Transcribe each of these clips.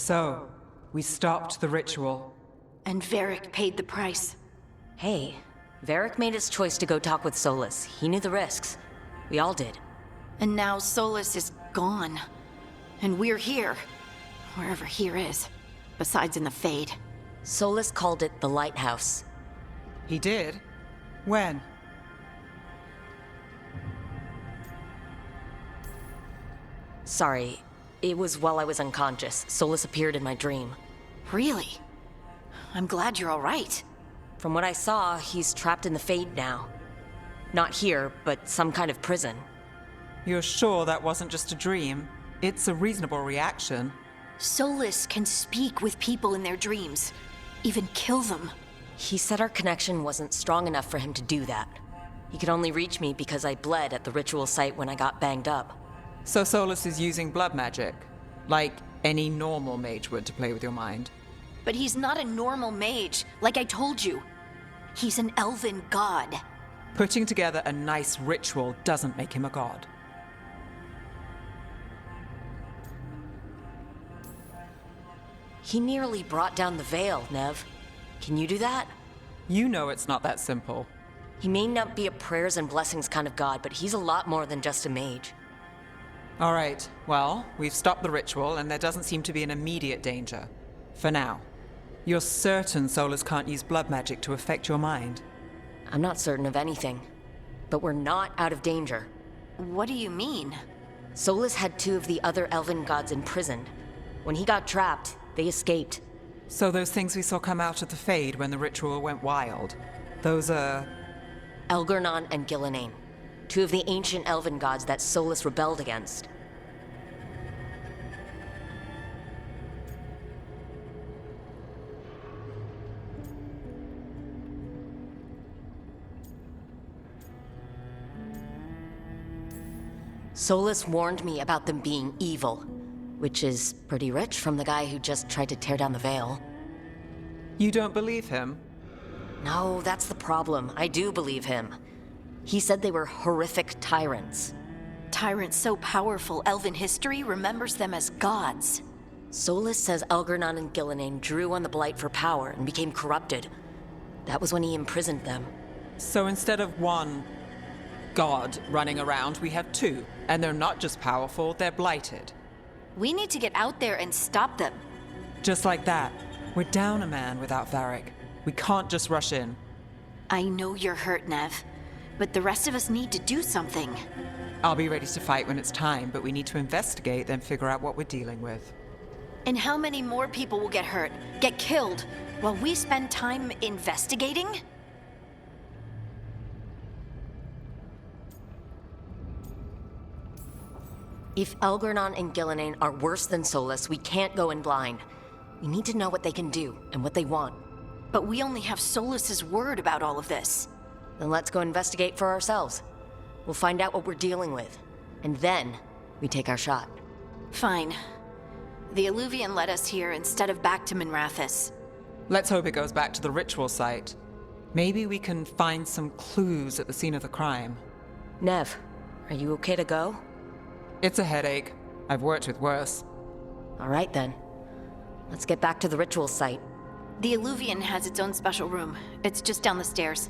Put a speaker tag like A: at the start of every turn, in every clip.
A: So, we stopped the ritual.
B: And Varric paid the price.
C: Hey, Varric made his choice to go talk with Solus. He knew the risks. We all did.
B: And now Solus is gone. And we're here. Wherever here is. Besides in the Fade.
C: Solus called it the Lighthouse.
A: He did? When?
C: Sorry, it was while I was unconscious. Solus appeared in my dream.
B: Really? I'm glad you're all right.
C: From what I saw, he's trapped in the Fade now. Not here, but some kind of prison.
A: You're sure that wasn't just a dream? It's a reasonable reaction.
B: Solus can speak with people in their dreams. Even kill them.
C: He said our connection wasn't strong enough for him to do that. He could only reach me because I bled at the ritual site when I got banged up.
A: So Solus is using blood magic, like any normal mage would to play with your mind.
B: But he's not a normal mage, like I told you. He's an elven god.
A: Putting together a nice ritual doesn't make him a god.
C: He nearly brought down the Veil, Nev. Can you do that?
A: You know it's not that simple.
C: He may not be a prayers and blessings kind of god, but he's a lot more than just a mage.
A: All right, well, we've stopped the ritual and there doesn't seem to be an immediate danger. For now. You're certain Solus can't use blood magic to affect your mind?
C: I'm not certain of anything. But we're not out of danger.
B: What do you mean?
C: Solus had two of the other elven gods imprisoned. When he got trapped, they escaped.
A: So those things we saw come out of the Fade when the ritual went wild, those are...
C: Elgernon and Gillenane. Two of the ancient elven gods that Solus rebelled against. Solus warned me about them being evil, which is pretty rich from the guy who just tried to tear down the Veil.
A: You don't believe him?
C: No, that's the problem. I do believe him. He said they were horrific tyrants.
B: Tyrants so powerful, elven history remembers them as gods.
C: Solus says Elgernon and Gillenane drew on the Blight for power and became corrupted. That was when he imprisoned them.
A: So instead of one god running around, we have two. And they're not just powerful, they're blighted.
B: We need to get out there and stop them.
A: Just like that. We're down a man without Varric. We can't just rush in.
B: I know you're hurt, Nev, but the rest of us need to do something.
A: I'll be ready to fight when it's time, but we need to investigate, then figure out what we're dealing with.
B: And how many more people will get hurt, get killed, while we spend time investigating?
C: If Elgernon and Gillenane are worse than Solus, we can't go in blind. We need to know what they can do and what they want.
B: But we only have Solus's word about all of this.
C: Then let's go investigate for ourselves. We'll find out what we're dealing with. And then, we take our shot.
B: Fine. The Illuvian led us here instead of back to Minrathous.
A: Let's hope it goes back to the ritual site. Maybe we can find some clues at the scene of the crime.
C: Nev, are you okay to go?
A: It's a headache. I've worked with worse.
C: All right then. Let's get back to the ritual site.
B: The Illuvian has its own special room. It's just down the stairs.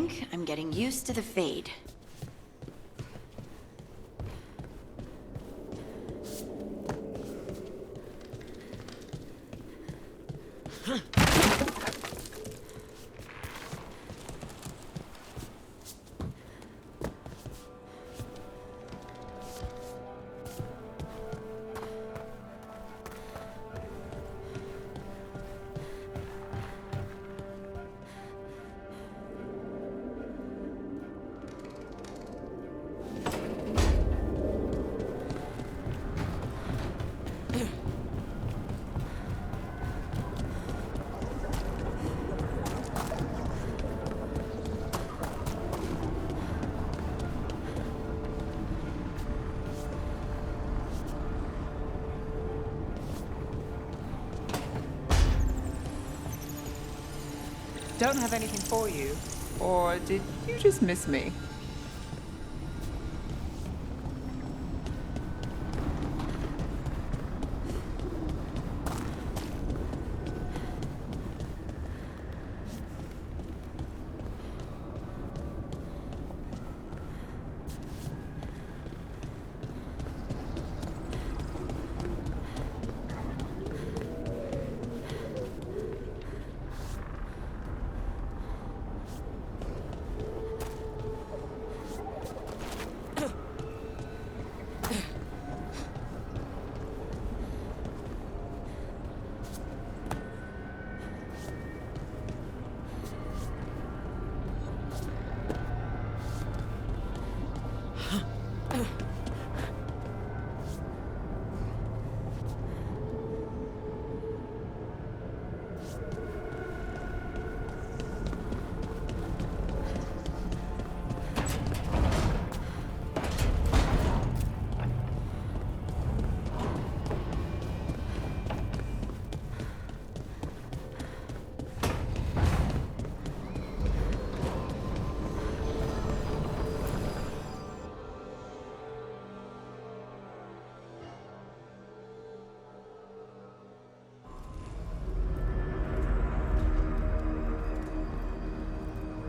B: think I'm getting used to the Fade.
A: Don't have anything for you. Or did you just miss me?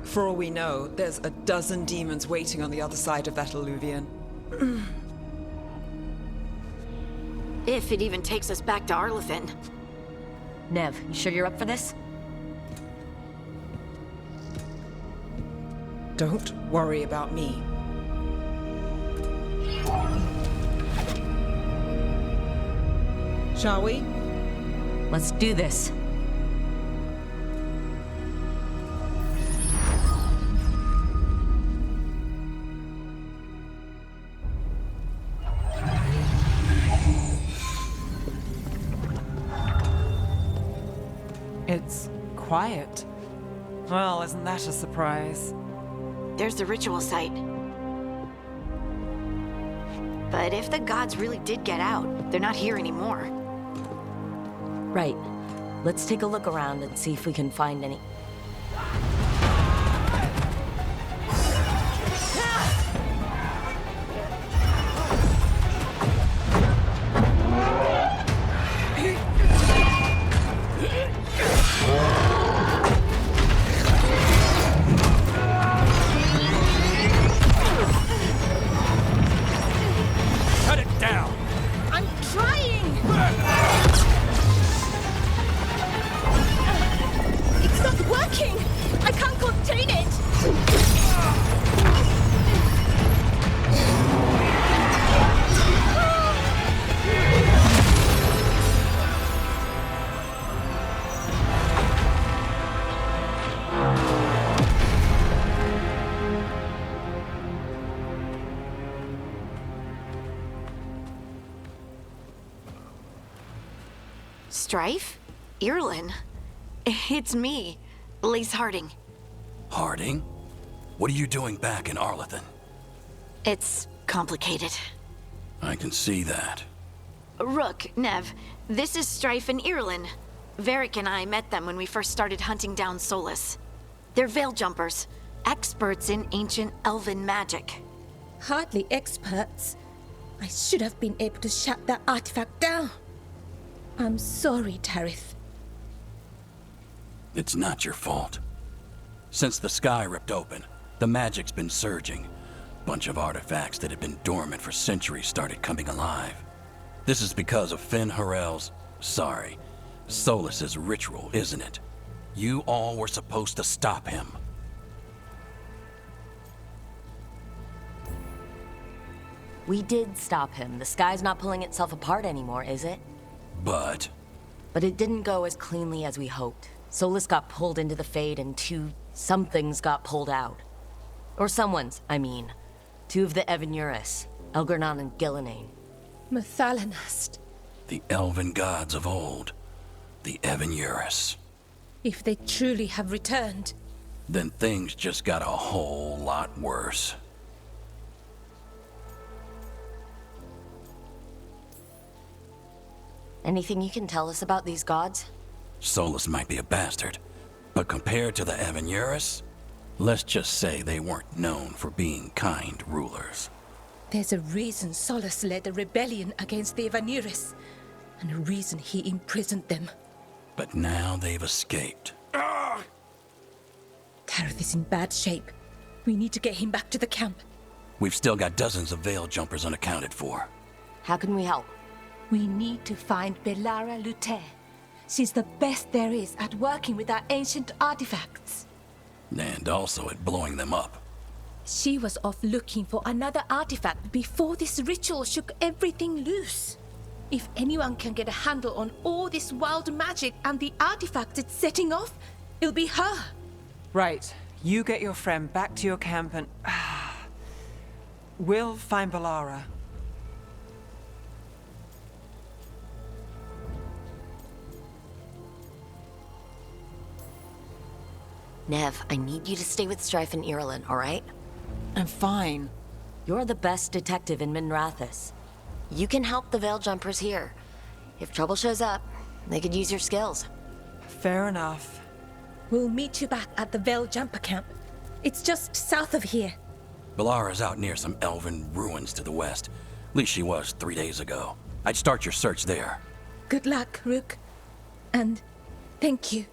A: For all we know, there's a dozen demons waiting on the other side of that alluvion.
B: If it even takes us back to Arlathan.
C: Nev, you sure you're up for this?
A: Don't worry about me. Shall we?
C: Let's do this.
A: It's quiet. Well, isn't that a surprise?
B: There's the ritual site. But if the gods really did get out, they're not here anymore.
C: Right. Let's take a look around and see if we can find any...
B: Strife? Irlin? It's me, Lise Harding.
D: Harding? What are you doing back in Arlathan?
B: It's complicated.
D: I can see that.
B: Rook, Nev, this is Strife and Irlin. Varric and I met them when we first started hunting down Solus. They're veil jumpers, experts in ancient elven magic.
E: Hardly experts. I should have been able to shut that artifact down. I'm sorry, Tarith.
D: It's not your fault. Since the sky ripped open, the magic's been surging. Bunch of artifacts that had been dormant for centuries started coming alive. This is because of Solus's ritual, isn't it? You all were supposed to stop him.
C: We did stop him. The sky's not pulling itself apart anymore, is it?
D: But
C: it didn't go as cleanly as we hoped. Solus got pulled into the Fade and two somethings got pulled out. Or someone's, I mean. Two of the Elven Ruins, Elgarnon and Gillenane.
E: Mathalanast.
D: the elven gods of old, the Elven Ruins.
E: If they truly have returned,
D: Then things just got a whole lot worse.
C: Anything you can tell us about these gods?
D: Solus might be a bastard, but compared to the Elven Ruins, let's just say they weren't known for being kind rulers.
E: there's a reason Solus led a rebellion against the Evanuris, and a reason he imprisoned them.
D: But now they've escaped.
E: Tareth is in bad shape. We need to get him back to the camp.
D: We've still got dozens of veil jumpers unaccounted for.
C: How can we help?
E: We need to find Belara Luther. She's the best there is at working with our ancient artifacts.
D: And also at blowing them up.
E: She was off looking for another artifact before this ritual shook everything loose. If anyone can get a handle on all this wild magic and the artifacts it's setting off, it'll be her.
A: Right. You get your friend back to your camp and... we'll find Belara.
C: Nev, I need you to stay with Strife and Irulan, all right?
A: I'm fine.
C: You're the best detective in Minrathous. You can help the Veil Jumpers here. If trouble shows up, they could use your skills.
A: Fair enough.
E: We'll meet you back at the Veil Jumper camp. It's just south of here.
D: Belara's out near some Elven Ruins to the west. At least she was 3 days ago. I'd start your search there.
E: Good luck, Rook. And thank you.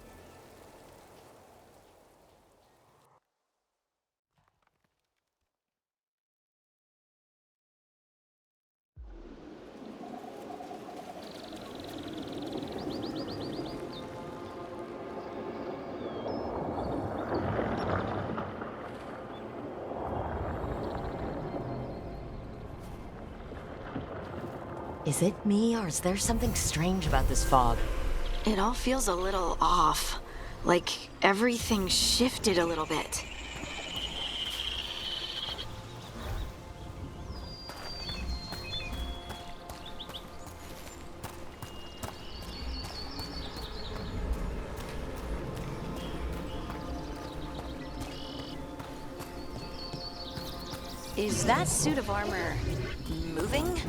C: Is it me, or is there something strange about this fog?
B: It all feels a little off. Like everything shifted a little bit. Is that suit of armor moving?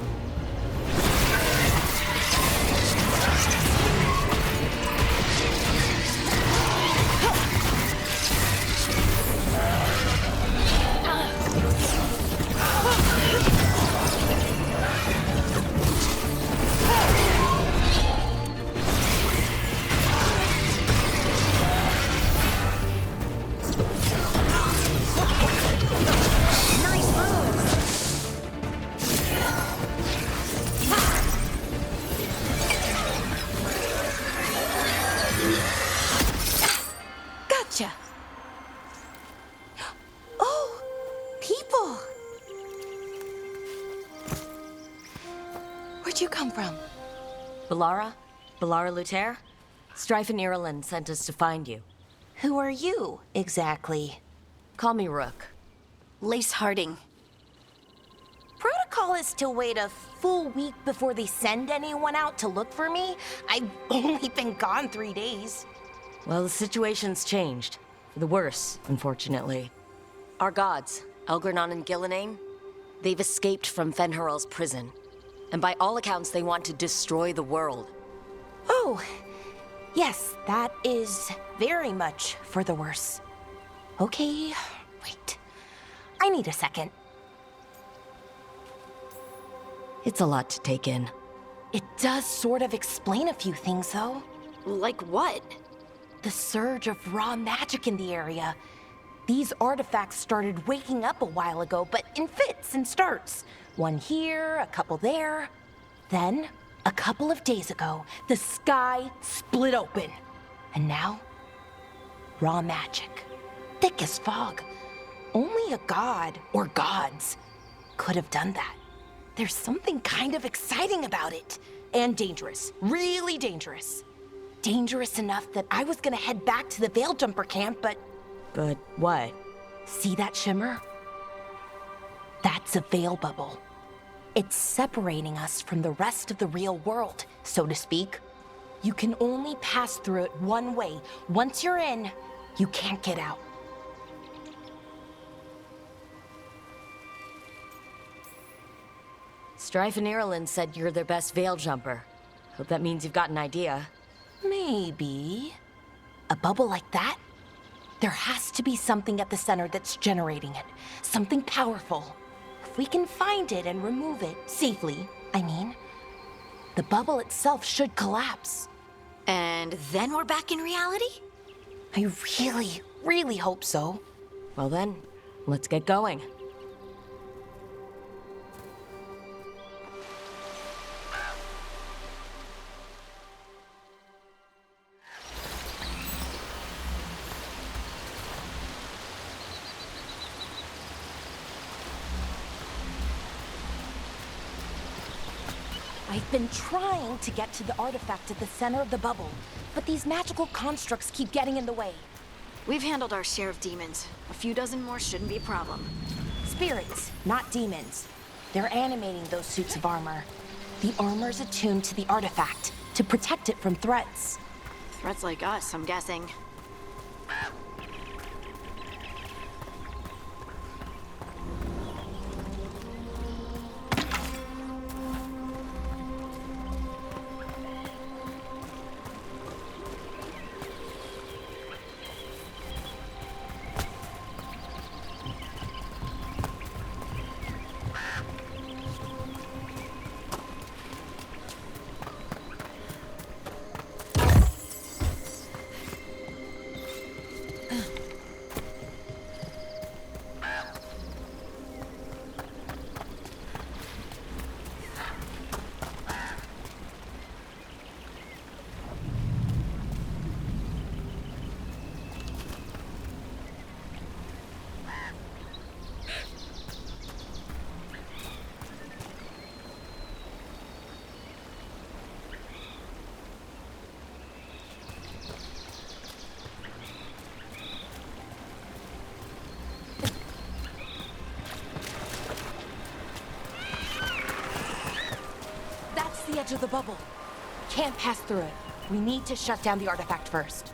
B: Gotcha. Oh, people. Where'd you come from?
C: Belara? Belara Luther? Strife and Irulan sent us to find you.
F: Who are you, exactly?
C: Call me Rook.
B: Lace Harding.
F: Protocol is to wait a full week before they send anyone out to look for me. I've only been gone 3 days.
C: Well, the situation's changed. For the worse, unfortunately. Our gods, Elgarnon and Gillenane, they've escaped from Fenharal's prison. And by all accounts, they want to destroy the world.
F: Oh, yes, that is very much for the worse. Okay, wait. I need a second.
C: It's a lot to take in.
F: It does sort of explain a few things, though.
B: Like what?
F: The surge of raw magic in the area. These artifacts started waking up a while ago, but in fits and starts. One here, a couple there. Then, a couple of days ago, the sky split open. And now, raw magic. Thick as fog. Only a god, or gods, could have done that. There's something kind of exciting about it. And dangerous. Really dangerous. Dangerous enough that I was gonna head back to the Veilguard camp, but...
C: But what?
F: See that shimmer? That's a veil bubble. It's separating us from the rest of the real world, so to speak. You can only pass through it one way. Once you're in, you can't get out.
C: Strife and Ireland said you're their best veil jumper. Hope that means you've got an idea.
F: Maybe. A bubble like that? There has to be something at the center that's generating it. Something powerful. If we can find it and remove it, safely, I mean, the bubble itself should collapse.
B: And then we're back in reality?
F: I really, really hope so.
C: Well then, let's get going.
F: I've been trying to get to the artifact at the center of the bubble, but these magical constructs keep getting in the way.
B: We've handled our share of demons. A few dozen more shouldn't be a problem.
F: Spirits, not demons. They're animating those suits of armor. The armor's attuned to the artifact to protect it from threats.
B: Threats like us, I'm guessing.
F: The edge of the bubble. Can't pass through it. We need to shut down the artifact first.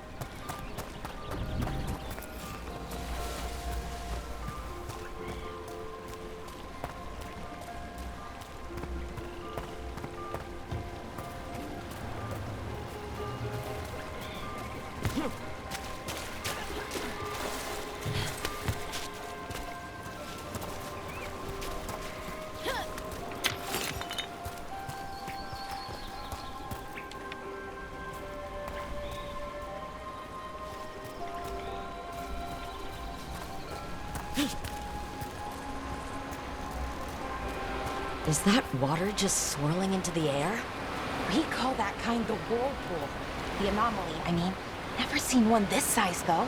C: Is that water just swirling into the air?
F: We call that kind the whirlpool. The anomaly, I mean. Never seen one this size, though.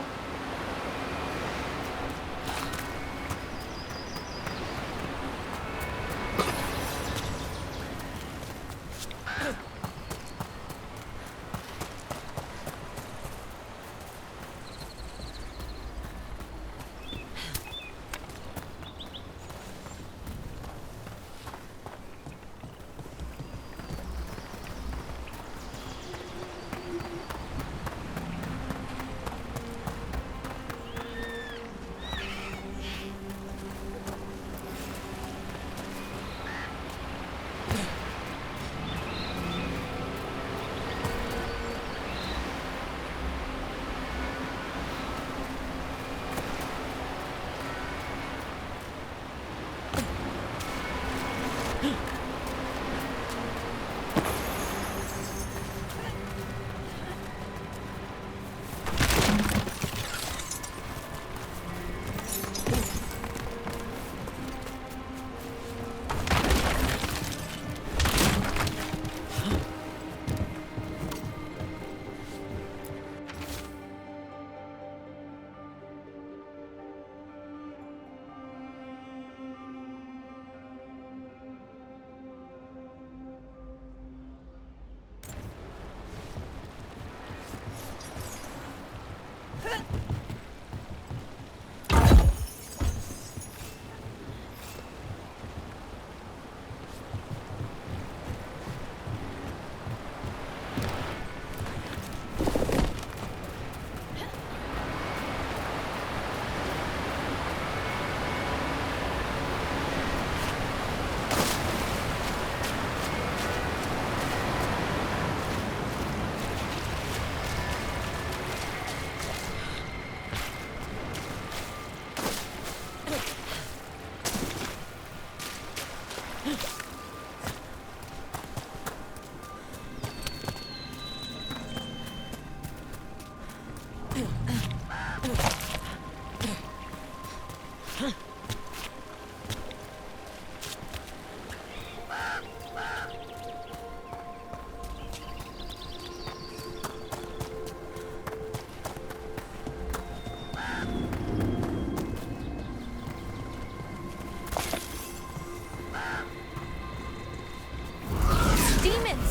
F: Demons!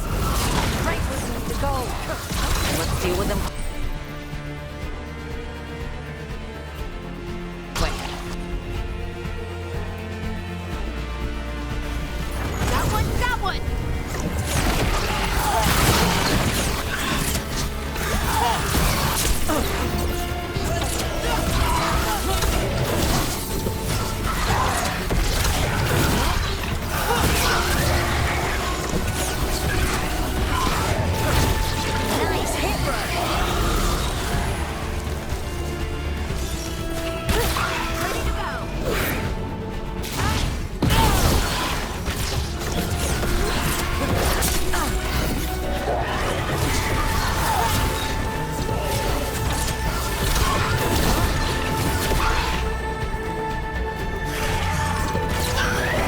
F: Right where we need to go.
C: Let's deal with them. Wait.
F: That one, that one!
B: Nice hit, bro. Ready to go.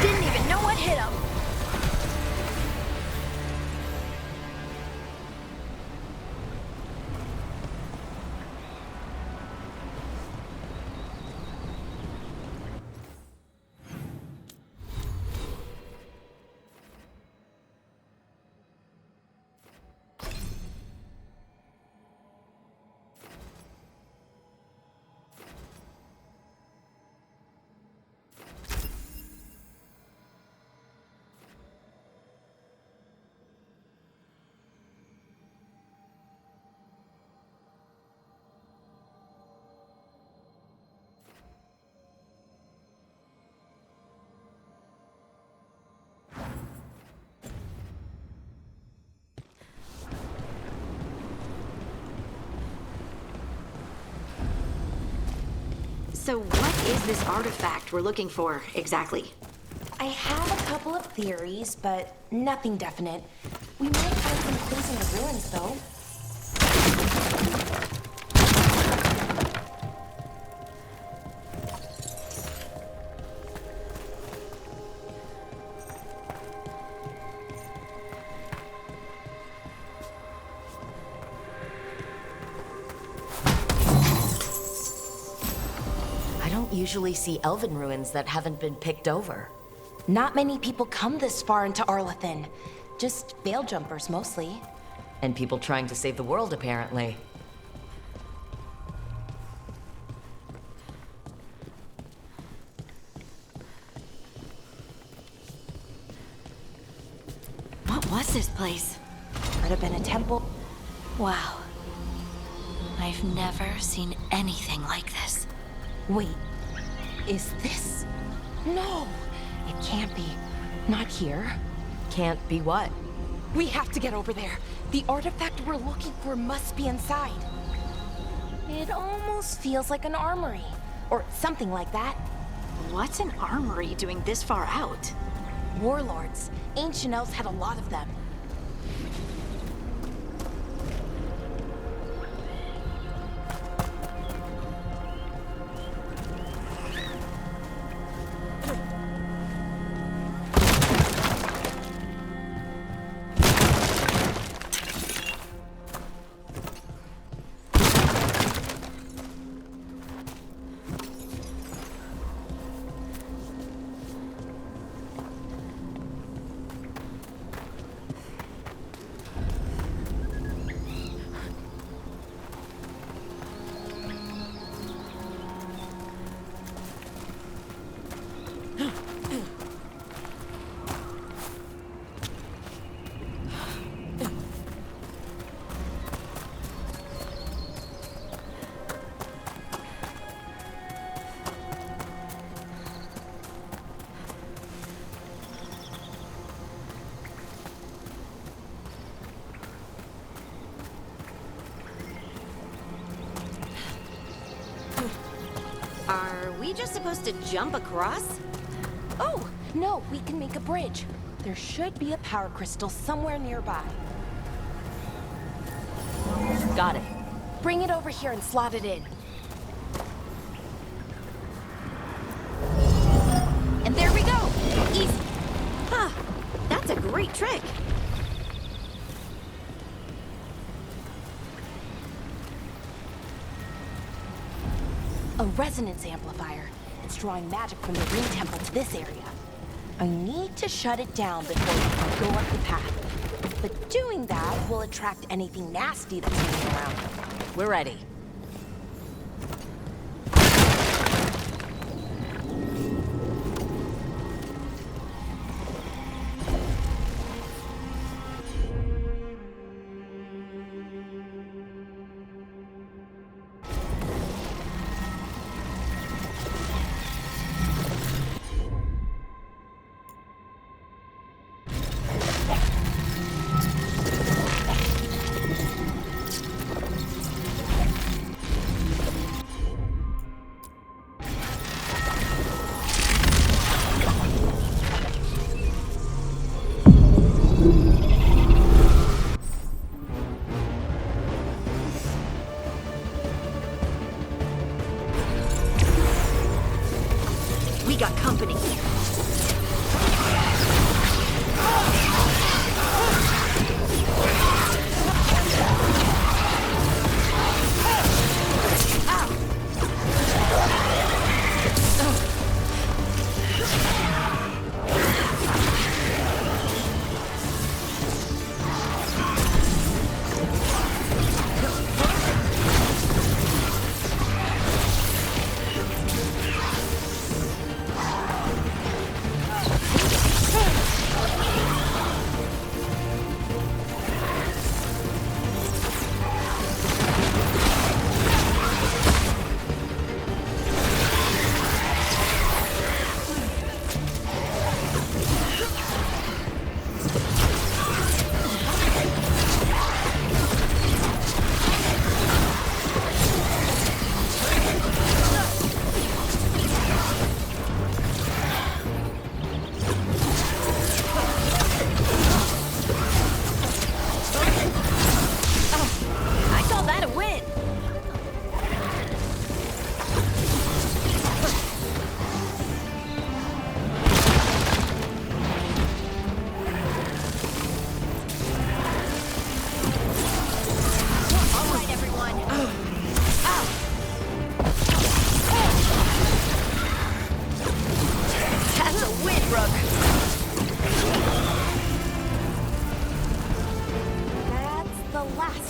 B: Didn't even know what hit him. So what is this artifact we're looking for, exactly?
F: I have a couple of theories, but nothing definite. We might find some clues in the ruins, though.
C: I don't usually see Elven Ruins that haven't been picked over.
F: Not many people come this far into Arlathan. Just veil jumpers, mostly.
C: And people trying to save the world, apparently.
B: What was this place?
F: Could have been a temple.
B: Wow. I've never seen anything like this.
F: Wait, is this? No, it can't be. Not here.
C: Can't be what?
F: We have to get over there. The artifact we're looking for must be inside. It almost feels like an armory, or something like that.
B: What's an armory doing this far out?
F: Warlords. Ancient elves had a lot of them.
B: Are we just supposed to jump across?
F: Oh, No, we can make a bridge. There should be a power crystal somewhere nearby.
C: Got it.
F: Bring it over here and slot it in. And there we go! Easy.
B: Huh. That's a great trick.
F: A resonance amplifier. It's drawing magic from the ring temple to this area. I need to shut it down before we can go up the path. But doing that will attract anything nasty that's hanging around.
C: We're ready.
B: We got company.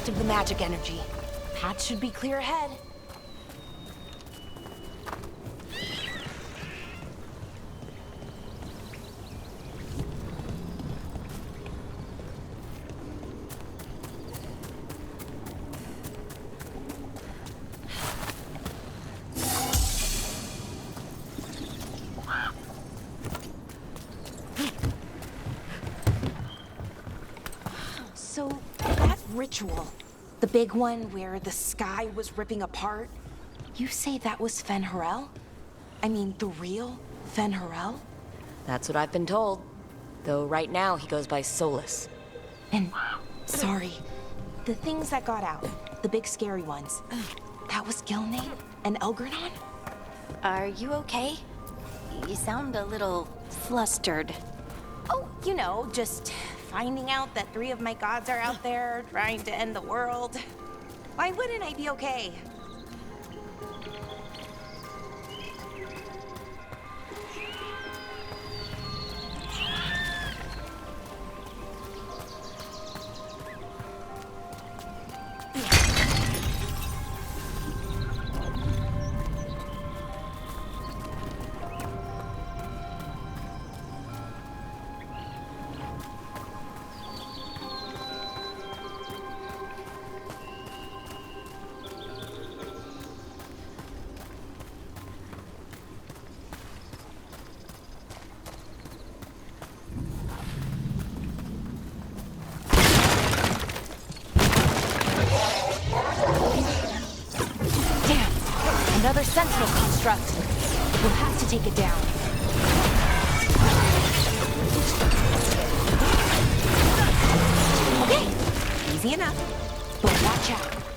F: Of the magic energy. Path should be clear ahead. So, that ritual, the big one where the sky was ripping apart, you say that was Fen'Harel? I mean, the real Fen'Harel?
C: That's what I've been told. Though right now he goes by Solus.
F: And, sorry, the things that got out, the big scary ones, that was Gilnane and Elgranon?
B: Are you okay? You sound a little flustered.
F: Oh, you know, just finding out that 3 of my gods are out there trying to end the world. Why wouldn't I be okay? Another sentinel construct. We'll have to take it down.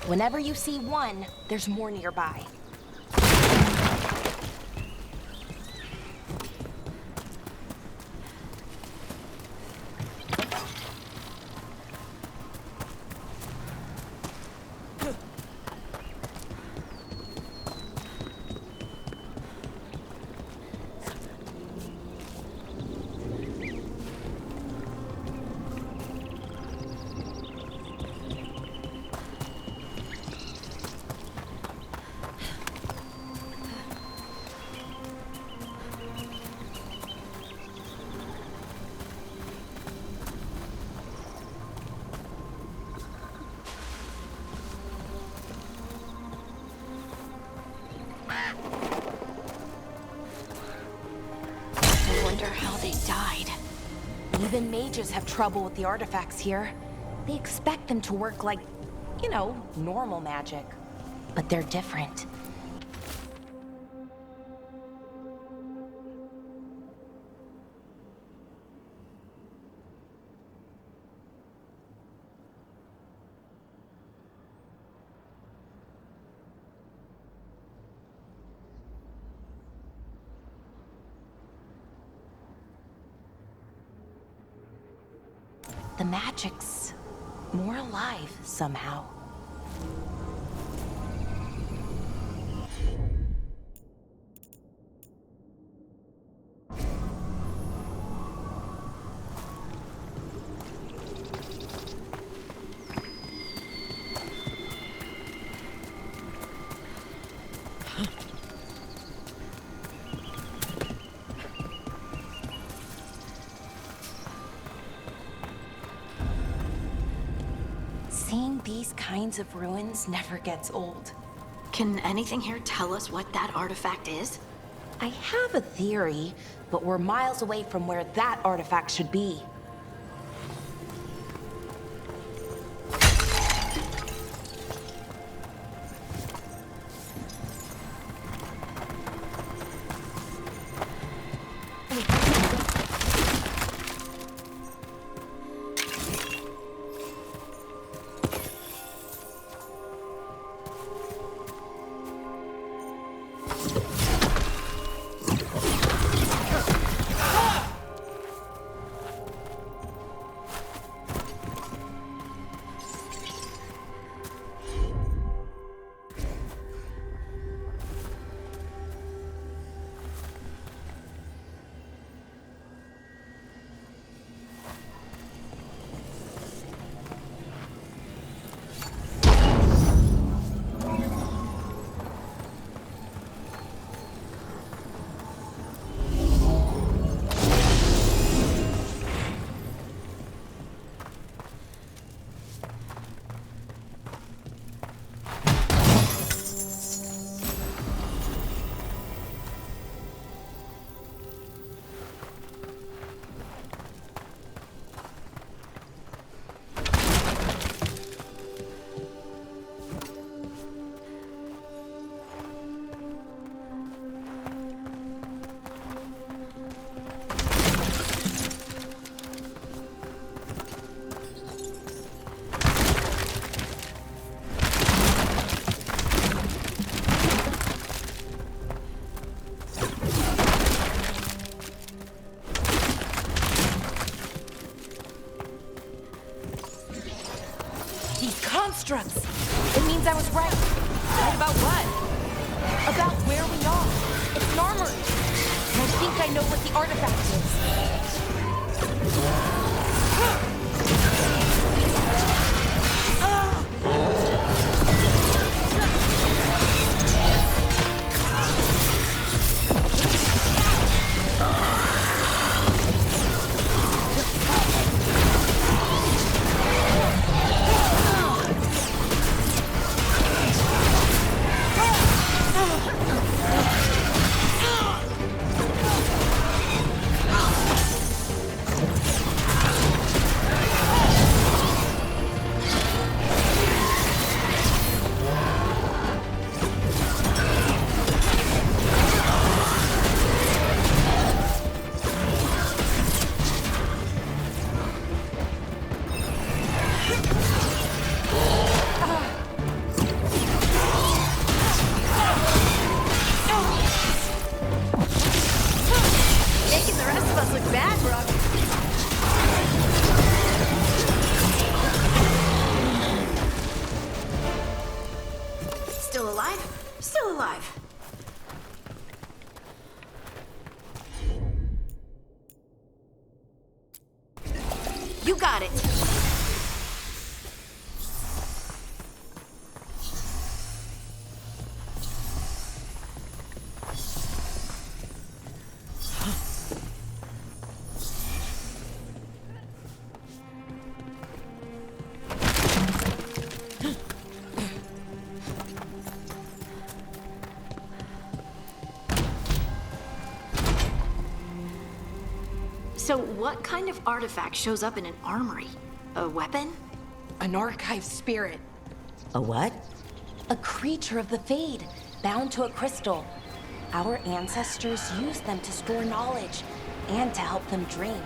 F: Whenever you see one, there's more nearby.
B: I wonder how they died.
F: Even mages have trouble with the artifacts here. They expect them to work like, you know, normal magic. But they're different. The magic's more alive somehow. Seeing these kinds of ruins never gets old.
B: Can anything here tell us what that artifact is?
F: I have a theory, but we're miles away from where that artifact should be. Constructs! It means I was right. Right about what? About where we are. It's an armory. And I think I know what the artifact is.
B: You got it. So what kind of artifact shows up in an armory? A weapon?
F: An archive spirit.
C: A what?
F: A creature of the Fade, bound to a crystal. Our ancestors used them to store knowledge and to help them dream.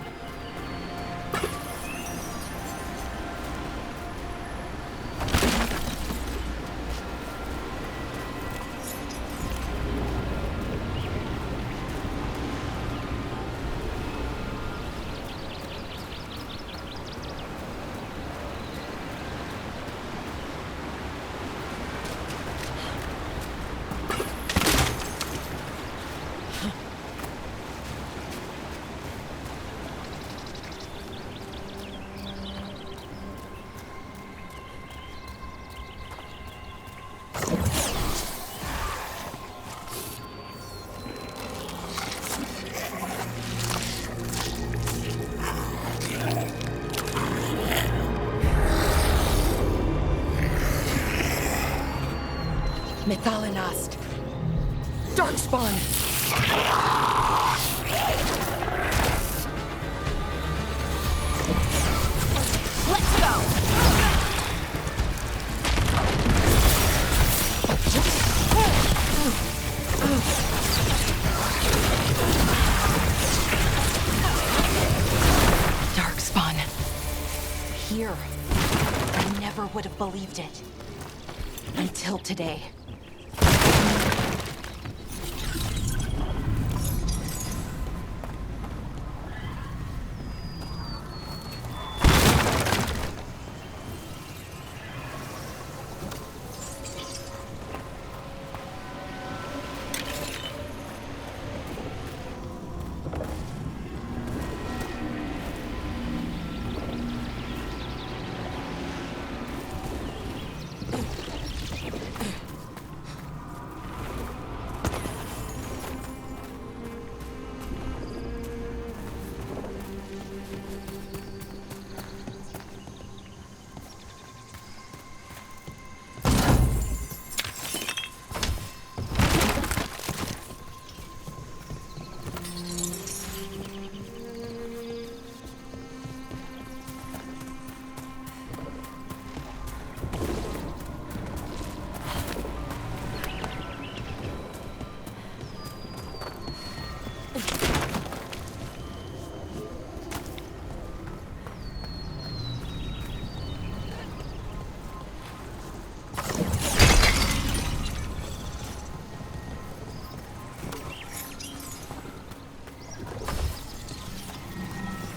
F: Methalinast. Darkspawn!
B: Let's go!
F: Darkspawn. Here. I never would have believed it. Until today.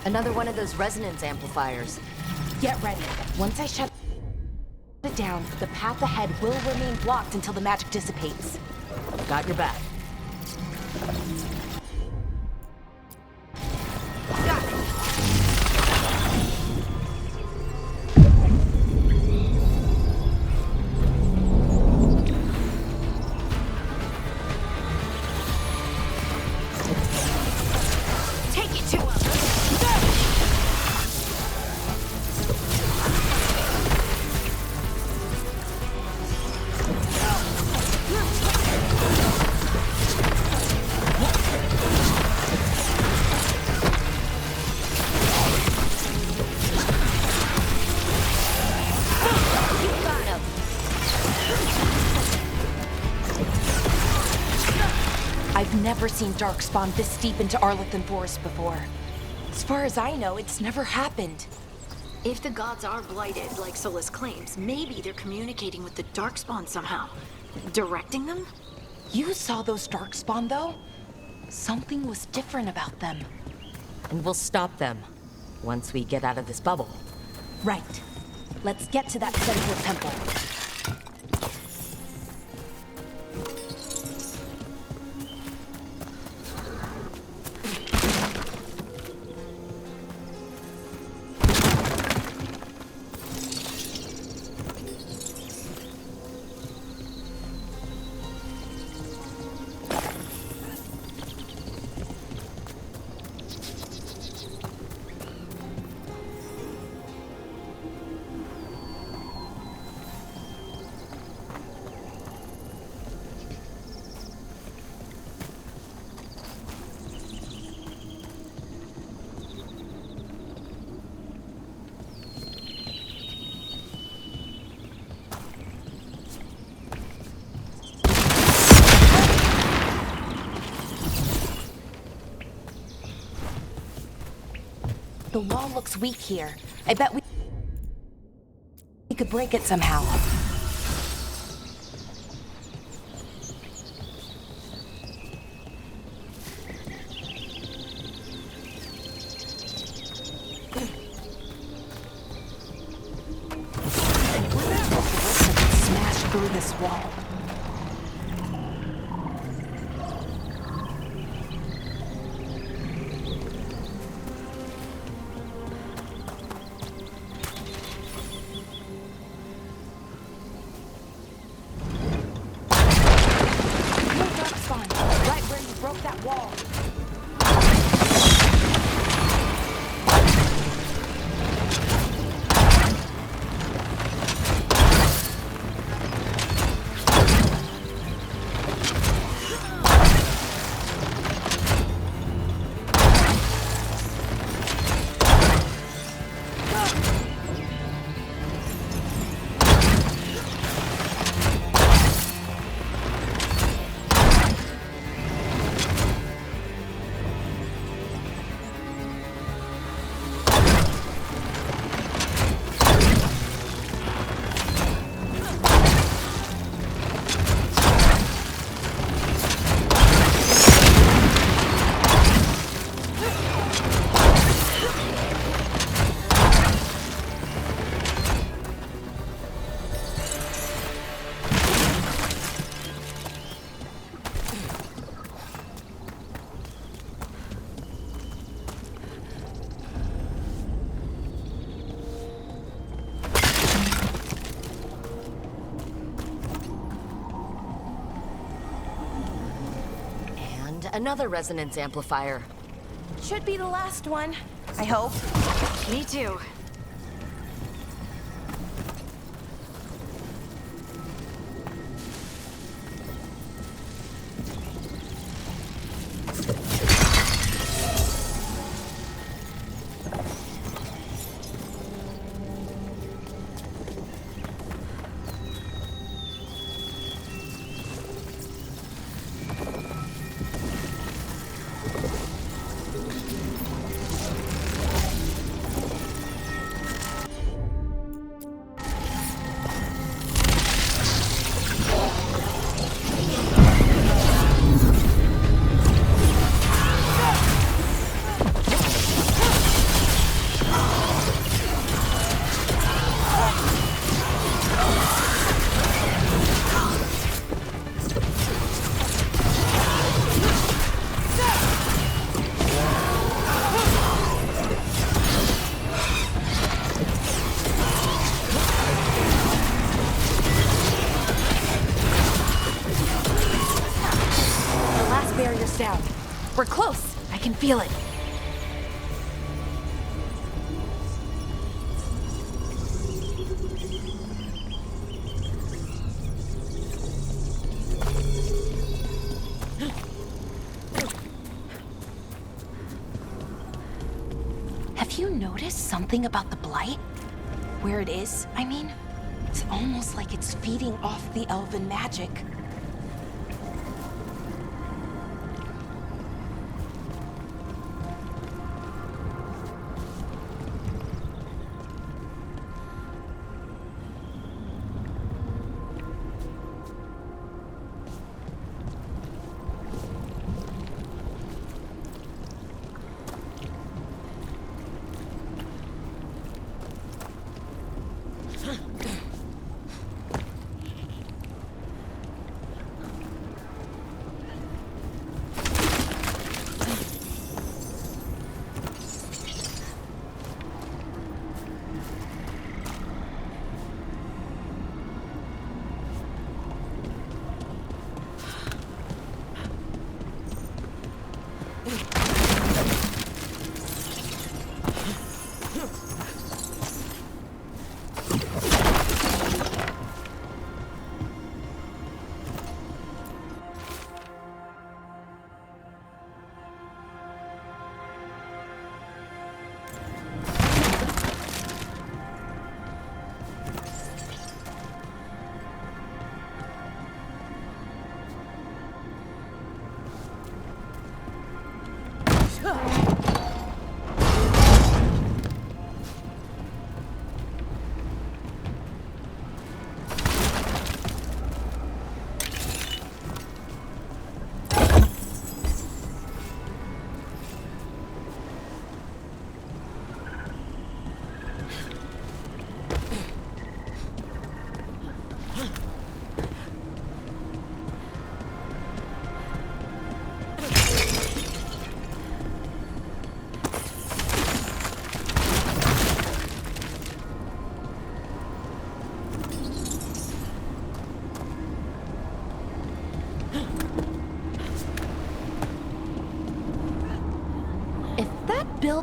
C: Another one of those resonance amplifiers.
F: Get ready. Once I shut it down, the path ahead will remain blocked until the magic dissipates.
C: Got your back.
F: I've never seen Darkspawn this deep into Arlethan Forest before. As far as I know, it's never happened.
B: If the gods are blighted, like Solus claims, maybe they're communicating with the Darkspawn somehow. Directing them?
F: You saw those Darkspawn, though? Something was different about them.
C: And we'll stop them once we get out of this bubble.
F: Right. Let's get to that central temple. The wall looks weak here. I bet we could break it somehow. Smash through this wall.
C: Another resonance amplifier.
F: Should be the last one, I hope.
B: Me too.
F: Down. We're close. I can feel it. Have you noticed something about the blight? Where it is, I mean? It's almost like it's feeding off the elven magic.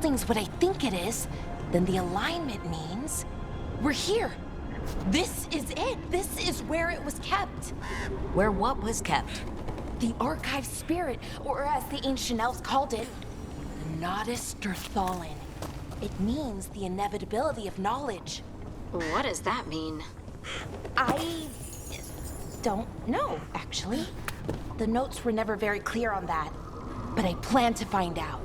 F: building's what I think it is, then the alignment means we're here. This is it. This is where it was kept.
C: Where what was kept?
F: The archive spirit, or as the ancient elves called it, the Nodus Derthalin. It means the inevitability of knowledge.
B: What does that mean?
F: I don't know, actually. The notes were never very clear on that, but I plan to find out.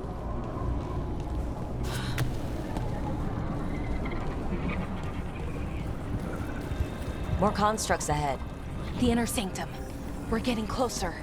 C: More constructs ahead.
F: The inner sanctum. We're getting closer.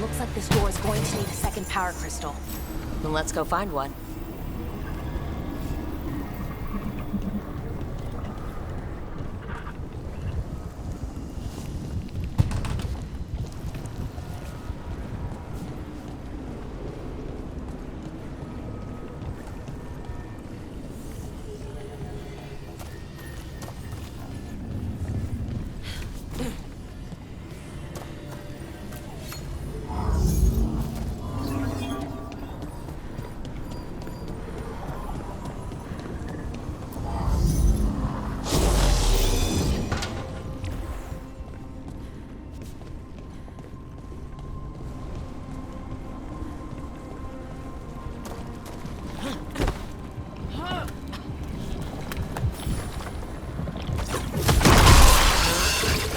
F: Looks like this door is going to need a second power crystal.
C: Then let's go find one.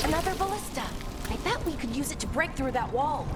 F: Another ballista. I bet we could use it to break through that wall.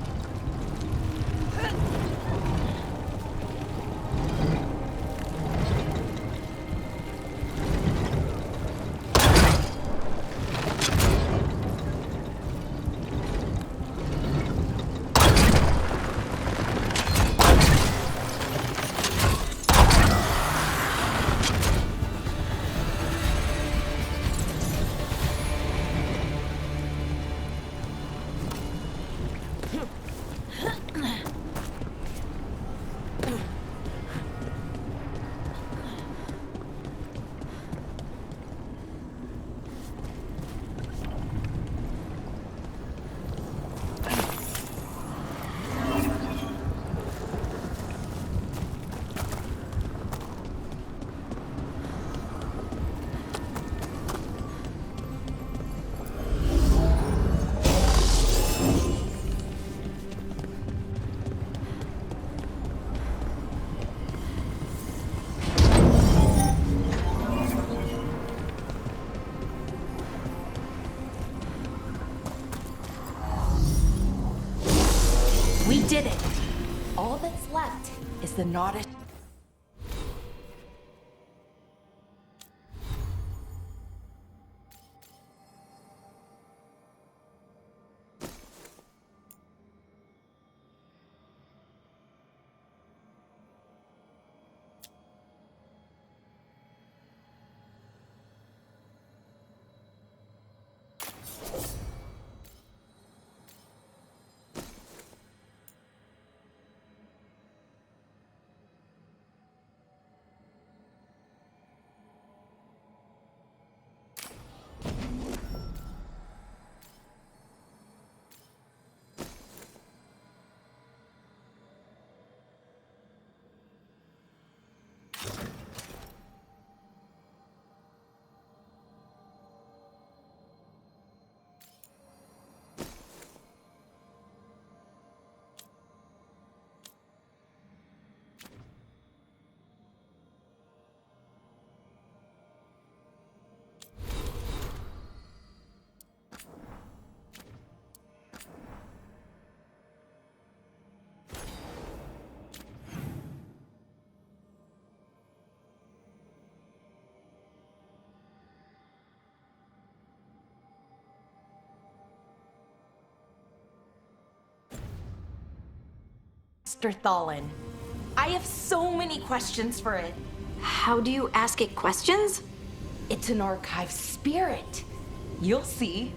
F: is the Nodus. Mr. Thalin. I have so many questions for it.
B: How do you ask it questions?
F: It's an archive spirit. You'll see.